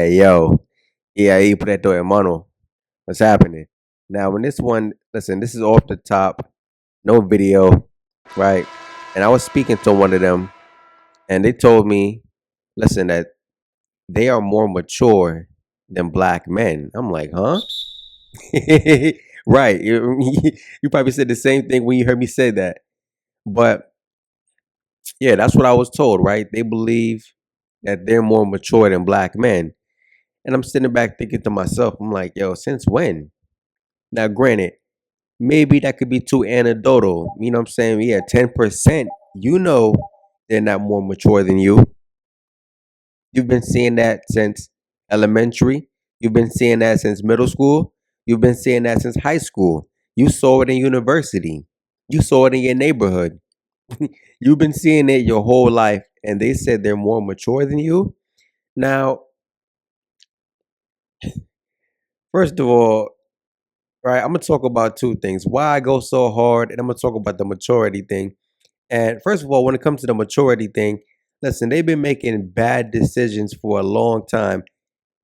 Hey yo, y ahí preto hermano, what's happening? Now, when this one, listen, this is off the top, no video, right? And I was speaking to one of them, and they told me, listen, that they are more mature than black men. I'm like, huh? Right. You probably said the same thing when you heard me say that. But yeah, that's what I was told, right? They believe that they're more mature than black men. And I'm sitting back thinking to myself, I'm like, yo, since when? Now, granted, maybe that could be too anecdotal. You know what I'm saying? Yeah, 10%. You know they're not more mature than you. You've been seeing that since elementary. You've been seeing that since middle school. You've been seeing that since high school. You saw it in university. You saw it in your neighborhood. You've been seeing it your whole life, and they said they're more mature than you. Now, first of all, right, I'm gonna talk about two things. Why I go so hard, and I'm gonna talk about the maturity thing. And first of all, when it comes to the maturity thing, listen, they've been making bad decisions for a long time.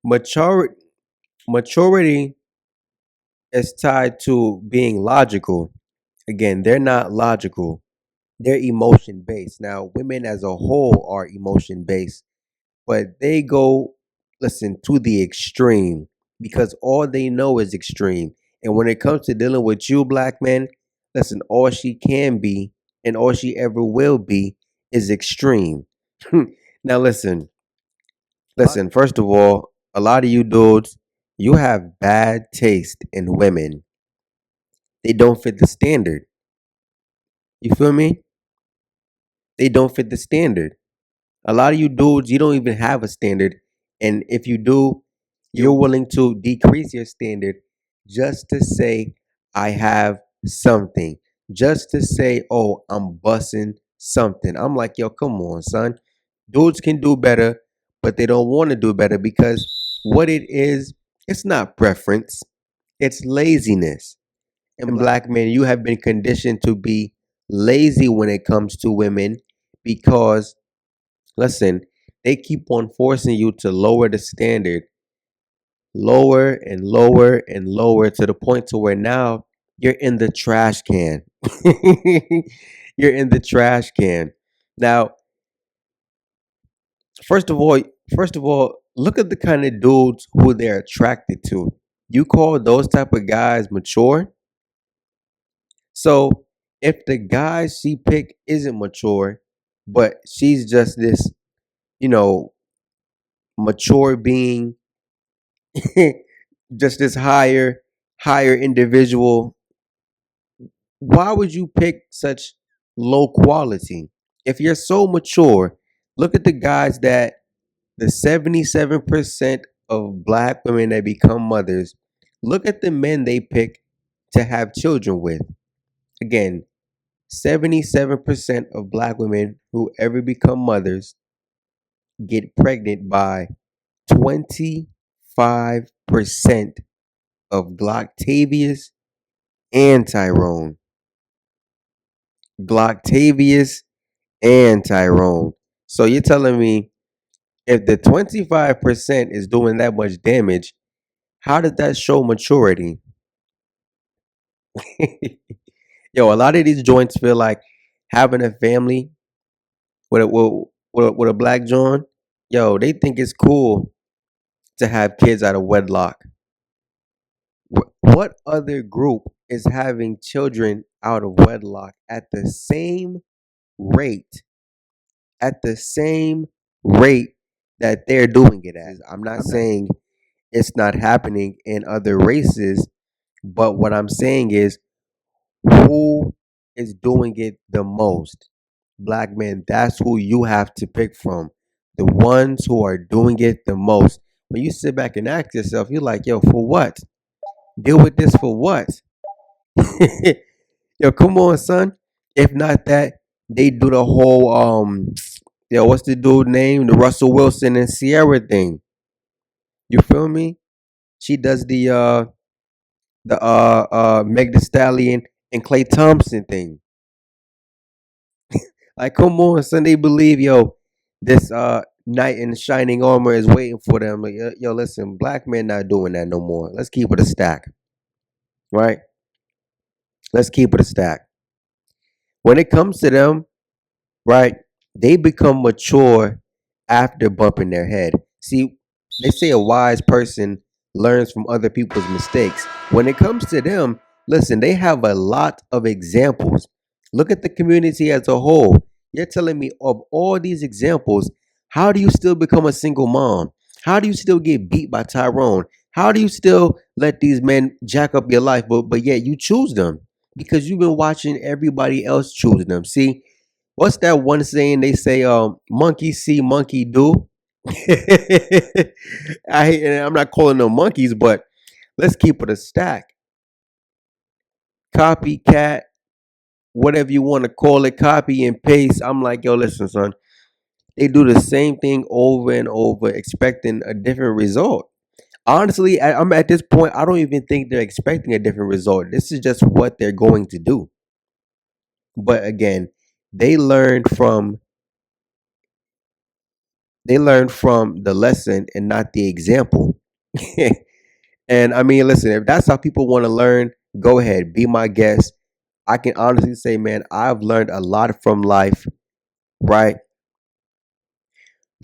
Maturity is tied to being logical. Again, they're not logical. They're emotion based. Now, women as a whole are emotion based, but they go, listen, to the extreme because all they know is extreme. And when it comes to dealing with you, black men, listen, all she can be and all she ever will be is extreme. Now, listen, first of all, a lot of you dudes, you have bad taste in women. They don't fit the standard. You feel me? They don't fit the standard. A lot of you dudes, you don't even have a standard. And if you do, you're willing to decrease your standard just to say, I have something. Just to say, oh, I'm bussing something. I'm like, yo, come on, son. Dudes can do better, but they don't want to do better because what it is, it's not preference, it's laziness. And black men, you have been conditioned to be lazy when it comes to women because listen, they keep on forcing you to lower the standard, lower and lower and lower to the point to where now you're in the trash can. You're in the trash can. Now, first of all, first of all, look at the kind of dudes who they're attracted to. You call those type of guys mature? So if the guy she picked isn't mature, but she's just this, you know, mature being, just this higher individual, why would you pick such low quality? If you're so mature, look at the guys that the 77% of black women that become mothers, look at the men they pick to have children with. Again, 77% of black women who ever become mothers get pregnant by 25% of Glocktavius and Tyrone. Glocktavius and Tyrone. So you're telling me if the 25% is doing that much damage, how does that show maturity? Yo, a lot of these joints feel like having a family with a black John. Yo, they think it's cool to have kids out of wedlock. What other group is having children out of wedlock at the same rate at the same rate that they're doing it at? I'm not saying it's not happening in other races, but what I'm saying is who is doing it the most? Black men, that's who you have to pick from. The ones who are doing it the most. When you sit back and ask yourself, you're like, yo, for what? Deal with this for what? Yo, come on, son. If not that, they do the whole yo, what's the dude name? The Russell Wilson and Sierra thing. You feel me? She does the Meg the Stallion and Clay Thompson thing. Like, come on, son. They believe, yo, this knight in shining armor is waiting for them. Like, yo, listen, black men not doing that no more. Let's keep it a stack, right? Let's keep it a stack. When it comes to them, right? They become mature after bumping their head. See, they say a wise person learns from other people's mistakes. When it comes to them, listen, they have a lot of examples. Look at the community as a whole. You're telling me of all these examples, how do you still become a single mom? How do you still get beat by Tyrone? How do you still let these men jack up your life, but yet you choose them? Because you've been watching everybody else choose them. See, what's that one saying they say, monkey see, monkey do? And I'm not calling them monkeys, but let's keep it a stack. Copycat, whatever you want to call it, copy and paste. I'm like, yo, listen, son. They do the same thing over and over, expecting a different result. Honestly, I'm at this point, I don't even think they're expecting a different result. This is just what they're going to do. But again, they learned from they learn from the lesson and not the example. And I mean, listen, if that's how people want to learn, go ahead, be my guest. I can honestly say, man, I've learned a lot from life, right?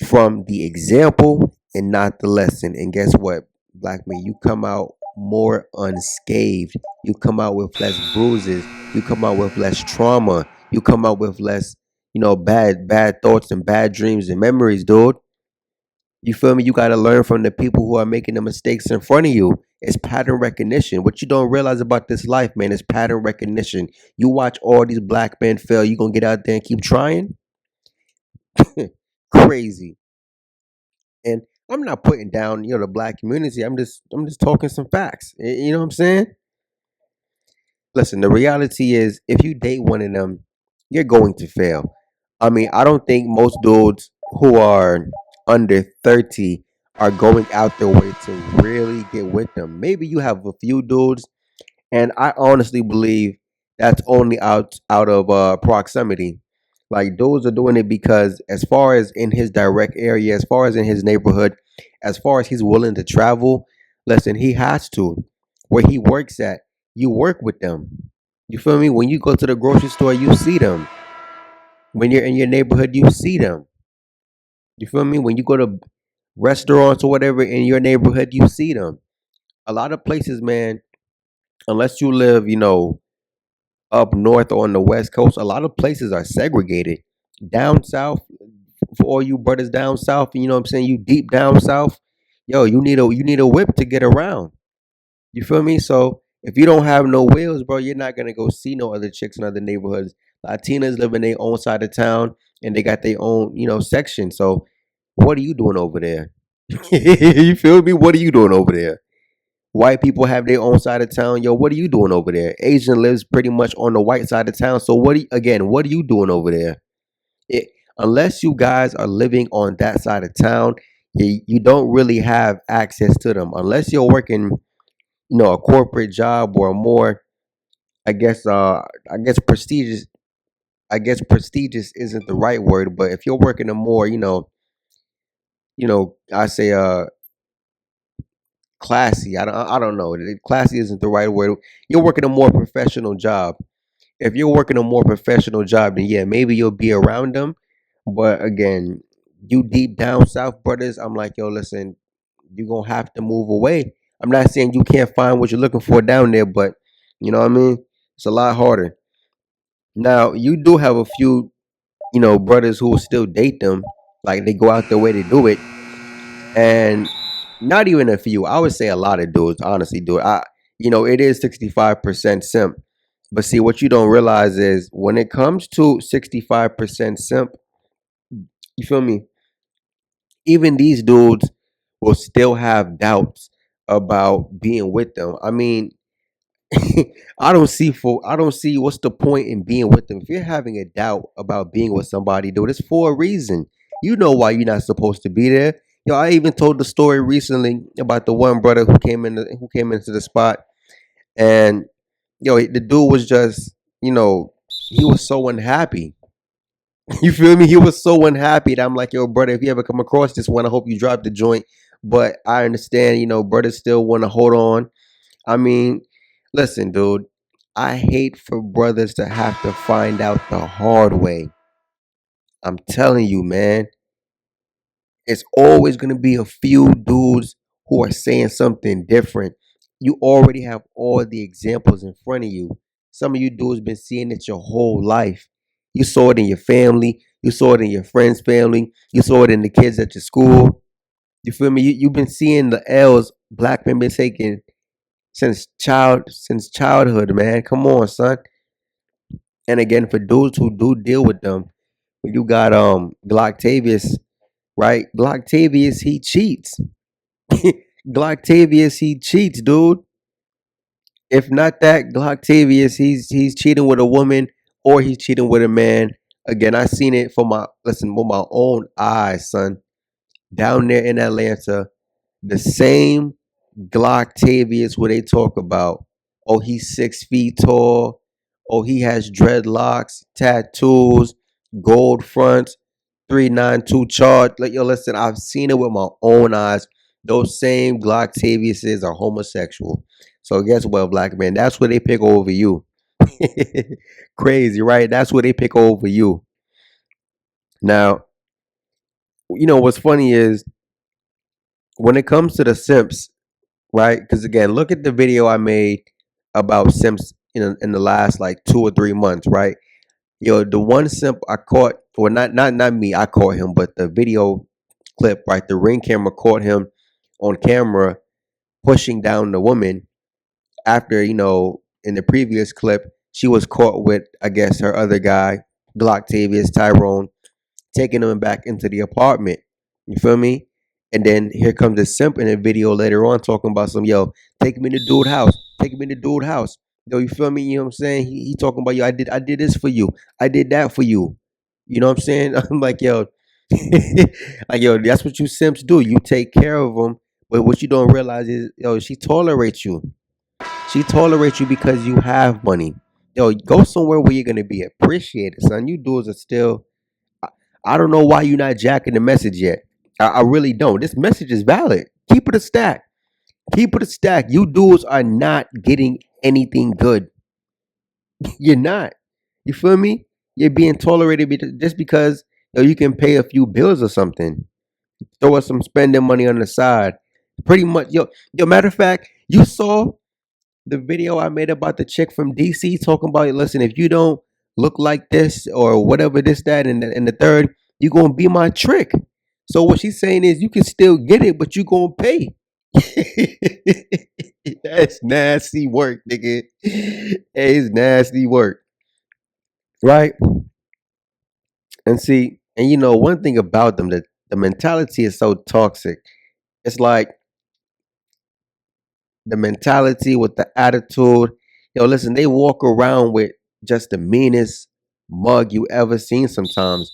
From the example and not the lesson. And guess what, black man, you come out more unscathed. You come out with less bruises. You come out with less trauma. You come out with less, bad thoughts and bad dreams and memories, dude. You feel me? You got to learn from the people who are making the mistakes in front of you. It's pattern recognition. What you don't realize about this life, man, is pattern recognition. You watch all these black men fail. You gonna get out there and keep trying? Crazy. And I'm not putting down, the black community. I'm just talking some facts. You know what I'm saying? Listen, the reality is, if you date one of them, you're going to fail. I mean, I don't think most dudes who are under 30 are going out their way to really get with them. Maybe you have a few dudes, and I honestly believe that's only out of proximity. Like, those are doing it because, as far as in his direct area, as far as in his neighborhood, as far as he's willing to travel, listen, he has to. Where he works at, you work with them. You feel me? When you go to the grocery store, you see them. When you're in your neighborhood, you see them. You feel me? When you go to restaurants or whatever in your neighborhood, you see them. A lot of places, man, unless you live, up north or on the west coast, a lot of places are segregated. Down south, for all you brothers down south, you know what I'm saying? You deep down south, yo, you need a whip to get around. You feel me? So if you don't have no wheels, bro, you're not gonna go see no other chicks in other neighborhoods. Latinas live in their own side of town and they got their own, section. So what are you doing over there? You feel me? What are you doing over there? White people have their own side of town. Yo, what are you doing over there? Asian lives pretty much on the white side of town. So what are you doing over there? It, unless you guys are living on that side of town, you don't really have access to them. Unless you're working, a corporate job or a more, I guess prestigious. I guess prestigious isn't the right word, but if you're working a more, I say classy. I don't know. Classy isn't the right word. You're working a more professional job. If you're working a more professional job, then yeah, maybe you'll be around them. But again, you deep down south brothers, I'm like, yo, listen, you're gonna have to move away. I'm not saying you can't find what you're looking for down there, but you know what I mean? It's a lot harder. Now, you do have a few, brothers who will still date them. Like, they go out their way to do it. And not even a few. I would say a lot of dudes, honestly, do it. It is 65% simp. But see, what you don't realize is when it comes to 65% simp, you feel me? Even these dudes will still have doubts about being with them. I mean, I don't see what's the point in being with them. If you're having a doubt about being with somebody, dude, it's for a reason. You know why you're not supposed to be there. Yo, I even told the story recently about the one brother who came into the spot, and the dude was just, he was so unhappy. You feel me? He was so unhappy that I'm like, yo, brother, if you ever come across this one, I hope you drop the joint. But I understand, brothers still want to hold on. I mean, listen, dude, I hate for brothers to have to find out the hard way. I'm telling you, man, it's always going to be a few dudes who are saying something different. You already have all the examples in front of you. Some of you dudes been seeing it your whole life. You saw it in your family. You saw it in your friends' family. You saw it in the kids at your school. You feel me? You've been seeing the L's black men been taking since childhood, man. Come on, son. And again, for dudes who do deal with them, when you got Glocktavius, right? Glocktavius, he cheats. Glocktavius, he cheats, dude. If not that, Glocktavius, he's cheating with a woman or he's cheating with a man. Again, I seen it for my listen with my own eyes, son. Down there in Atlanta, the same Glocktavius where they talk about, oh, he's 6 feet tall, oh, he has dreadlocks, tattoos, gold fronts, 392 charge. Like, yo, listen, I've seen it with my own eyes. Those same Glocktaviuses are homosexual. So guess what, black man? That's what they pick over you. Crazy, right? That's what they pick over you. Now, what's funny is when it comes to the simps, right? Because again, look at the video I made about simps in the last like 2 or 3 months, right? Yo, the one simp I caught, or not me, I caught him, but the video clip, right? The ring camera caught him on camera pushing down the woman after, in the previous clip, she was caught with, I guess, her other guy, Glocktavius Tyrone, taking him back into the apartment. You feel me? And then here comes the simp in a video later on talking about some, yo, take me to dude house. Take me to dude house. Yo, you feel me? You know what I'm saying? He talking about, yo, I did this for you. I did that for you. You know what I'm saying? I'm like, yo, like, yo, that's what you simps do. You take care of them. But what you don't realize is, yo, she tolerates you. She tolerates you because you have money. Yo, go somewhere where you're gonna be appreciated, son. You dudes are still. I, I don't know why you're not jacking the message yet. I really don't. This message is valid. Keep it a stack. Keep it a stack. You dudes are not getting anything good. You're not. You feel me? You're being tolerated just because you can pay a few bills or something. Throw us some spending money on the side. Pretty much, yo. Matter of fact, you saw the video I made about the chick from DC talking about, listen, if you don't look like this or whatever, this, that, and the third, you're gonna be my trick. So what she's saying is you can still get it, but you gonna pay. That's nasty work, nigga. It's nasty work. Right? And see, and one thing about them, that the mentality is so toxic. It's like the mentality with the attitude. Listen, they walk around with just the meanest mug you ever seen sometimes.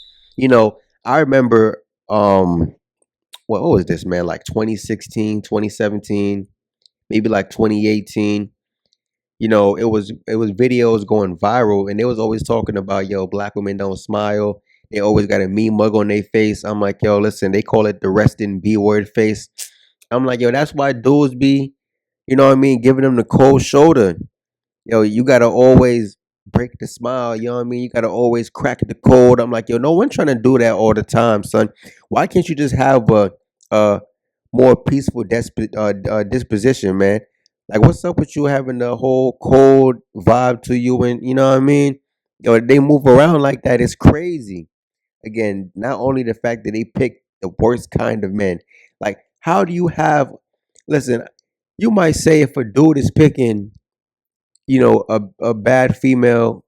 I remember what was this, man, like 2016, 2017, maybe like 2018. It was videos going viral and they was always talking about, yo, black women don't smile. They always got a mean mug on their face. I'm like, yo, listen, they call it the resting B word face. I'm like, yo, that's why dudes be, what I mean, giving them the cold shoulder. You gotta always break the smile. You know what I mean? You gotta always crack the code. I'm like, yo, no one trying to do that all the time, son. Why can't you just have a more peaceful disposition, man? Like, what's up with you having the whole cold vibe to you? And you know what I mean? They move around like that. It's crazy. Again, not only the fact that they pick the worst kind of men. Like, how do you have? Listen, you might say if a dude is picking a bad female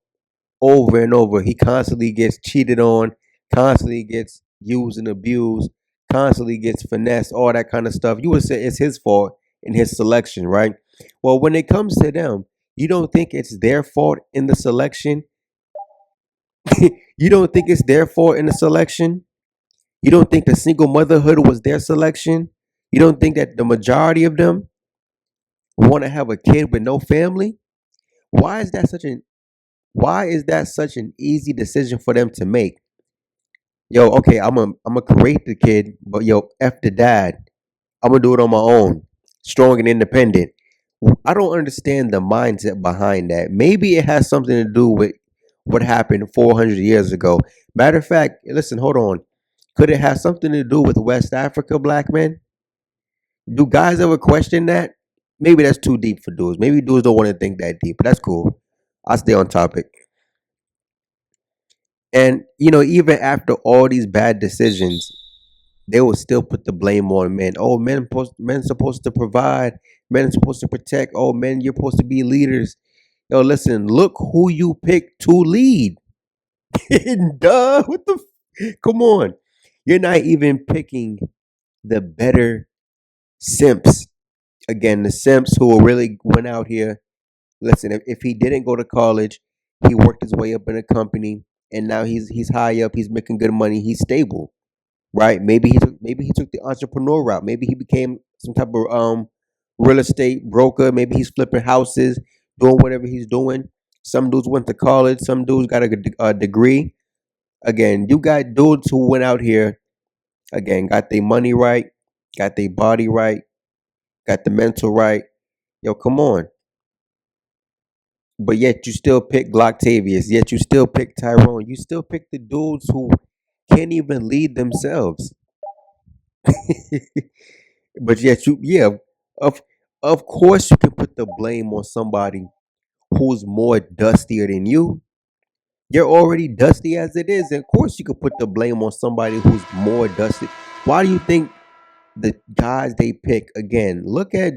over and over. He constantly gets cheated on, constantly gets used and abused, constantly gets finessed, all that kind of stuff. You would say it's his fault in his selection, right? Well, when it comes to them, you don't think it's their fault in the selection? You don't think it's their fault in the selection? You don't think the single motherhood was their selection? You don't think that the majority of them want to have a kid with no family? Why is that such an easy decision for them to make? Yo, okay, I'm gonna create the kid, but yo, f the dad. I'm gonna do it on my own, strong and independent. I don't understand the mindset behind that. Maybe it has something to do with what happened 400 years ago. Matter of fact, listen, hold on. Could it have something to do with West Africa black men? Do guys ever question that? Maybe that's too deep for dudes. Maybe dudes don't want to think that deep, but that's cool. I'll stay on topic. And even after all these bad decisions, they will still put the blame on men. Oh, men supposed to provide. Men are supposed to protect. Oh, men, you're supposed to be leaders. Yo, listen, look who you picked to lead. Duh. Come on. You're not even picking the better simps. Again, the simps who really went out here. Listen, if he didn't go to college, he worked his way up in a company, and now he's high up. He's making good money. He's stable, right? Maybe he took the entrepreneur route. Maybe he became some type of real estate broker. Maybe he's flipping houses, doing whatever he's doing. Some dudes went to college. Some dudes got a degree. Again, you got dudes who went out here. Again, got their money right, got their body right, got the mental right. Yo, come on. But yet you still pick Glocktavius. Yet you still pick Tyrone. You still pick the dudes who can't even lead themselves. But yet yeah, of of course you can put the blame on somebody who's more dustier than you. You're already dusty as it is. And of course you could put the blame on somebody who's more dusty. Why do you think the guys they pick again? Look at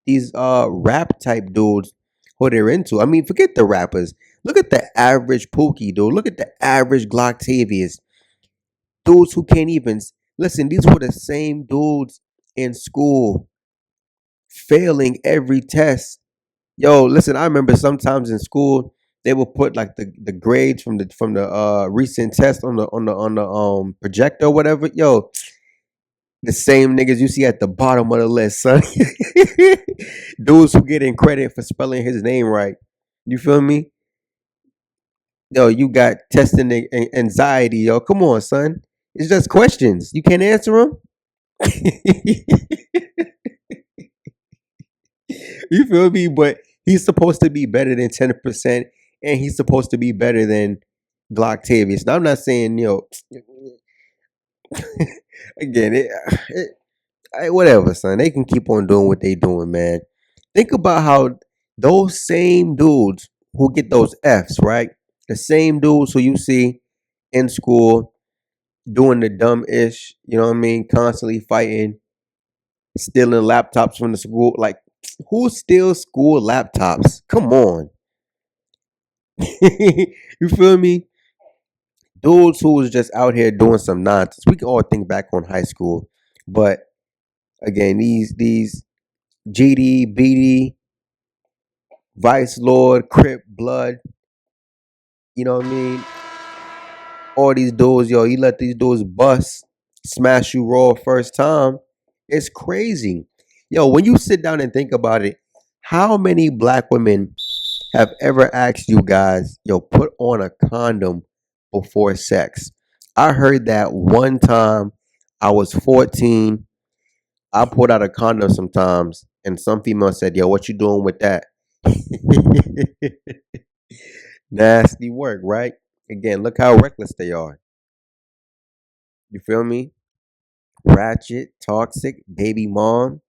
these rap type dudes who they're into. I mean, forget the rappers. Look at the average Pookie dude. Look at the average Glocktavius. Dudes who can't even listen. These were the same dudes in school failing every test. Yo, listen, I remember sometimes in school they would put like the grades from the recent test on the projector or whatever. Yo, the same niggas you see at the bottom of the list, son. Dudes who getting credit for spelling his name right. You feel me? Yo, you got testing anxiety, yo. Come on, son. It's just questions. You can't answer them. You feel me? But he's supposed to be better than 10%, and he's supposed to be better than Glocktavius. Now, I'm not saying, again, whatever, son. They can keep on doing what they doing, man. Think about how those same dudes who get those Fs, right? The same dudes who you see in school doing the dumb ish, you know what I mean? Constantly fighting, stealing laptops from the school. Like, who steals school laptops? Come on. You feel me? Dudes who was just out here doing some nonsense. We can all think back on high school, but again, these GD, BD, Vice Lord, Crip, Blood, you know what I mean? All these dudes, yo, you let these dudes bust, smash you raw first time. It's crazy. Yo, when you sit down and think about it, how many black women have ever asked you guys, yo, put on a condom before sex? I heard that one time. I was 14. I pulled out a condom sometimes, and some female said, yo, what you doing with that? Nasty work, right? Again, look how reckless they are. You feel me? Ratchet, toxic, baby mom.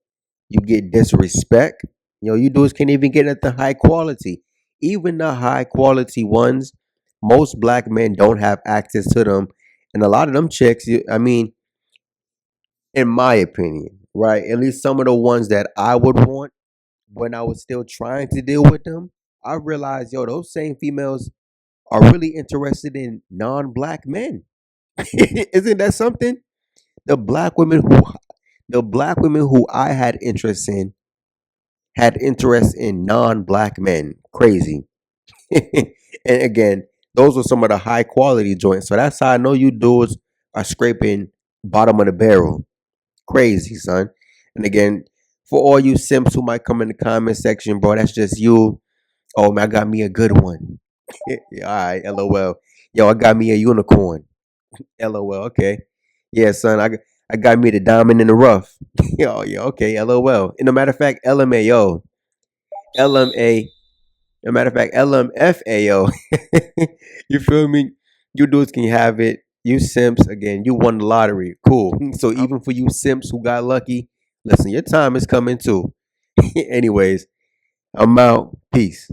You get disrespect. You dudes can't even get at the high quality. Even the high quality ones, most black men don't have access to them. And a lot of them chicks, I mean, in my opinion, right? At least some of the ones that I would want when I was still trying to deal with them, I realized, yo, those same females are really interested in non-black men. Isn't that something? The black women who the black women who I had interest in non-black men. Crazy. And again, those were some of the high quality joints. So that's how I know you dudes are scraping bottom of the barrel. Crazy, son. And again, for all you simps who might come in the comment section, bro, that's just you. Oh man, I got me a good one. Yeah, all right, LOL. Yo, I got me a unicorn. LOL. Okay. Yeah, son. I got me the diamond in the rough. Yo, yeah. Okay. LOL. And no matter of fact, LMAO, LMA. No matter of fact, LMFAO. You feel me? You dudes can have it. You simps again. You won the lottery. Cool. So even for you simps who got lucky, listen, your time is coming too. Anyways, I'm out. Peace.